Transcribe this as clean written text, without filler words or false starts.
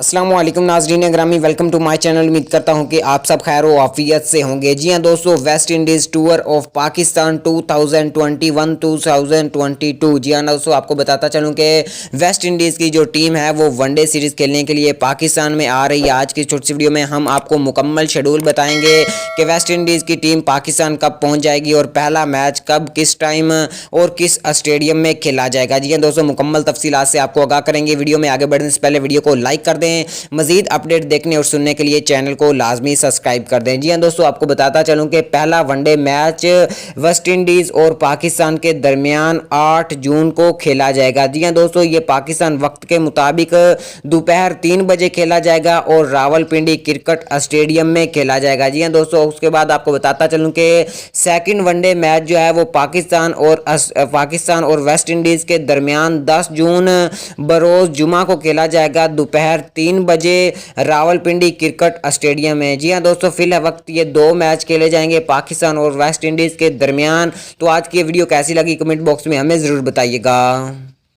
अस्सलाम वालेकुम नाज़रीन ग्रामी, वेलकम टू माय चैनल। उम्मीद करता हूं कि आप सब खैर व आफियत से होंगे। जी हां दोस्तों, West Indies tour of Pakistan 2021-2022। जी हां दोस्तों, आपको बताता चलूं कि वेस्ट इंडीज़ की जो टीम है वो वनडे सीरीज़ खेलने के लिए पाकिस्तान में आ रही है। आज की छोटी सी वीडियो में हम आपको मुकम्मल शेड्यूल बताएंगे कि वेस्ट इंडीज़ की टीम पाकिस्तान कब पहुँच जाएगी और पहला मैच कब, किस टाइम और किस स्टेडियम में खेला जाएगा। जी हां दोस्तों, मुकम्मल तफसीलात से आपको आगाह करेंगे। वीडियो में आगे बढ़ने से पहले वीडियो को लाइक कर दें। मजीद अपडेट देखने और सुनने के लिए चैनल को लाजमी सब्सक्राइब कर दें। जी हां दोस्तों, आपको बताता चलूं कि पहला वनडे मैच वेस्ट इंडीज और पाकिस्तान के दरमियान 8 जून को खेला जाएगा। जी हां दोस्तों, ये पाकिस्तान वक्त के मुताबिक दोपहर 3 बजे खेला जाएगा और रावलपिंडी क्रिकेट स्टेडियम में खेला जाएगा। जी हां दोस्तों, उसके बाद आपको बताता चलूं कि सेकंड वनडे मैच जो है वो पाकिस्तान और वेस्ट इंडीज के दरमियान 10 जून बरोज जुमा को खेला जाएगा दोपहर 3 बजे रावलपिंडी क्रिकेट स्टेडियम में। जी हां दोस्तों, फिलहाल वक्त ये 2 मैच खेले जाएंगे पाकिस्तान और वेस्ट इंडीज के दरमियान। तो आज की वीडियो कैसी लगी कमेंट बॉक्स में हमें ज़रूर बताइएगा।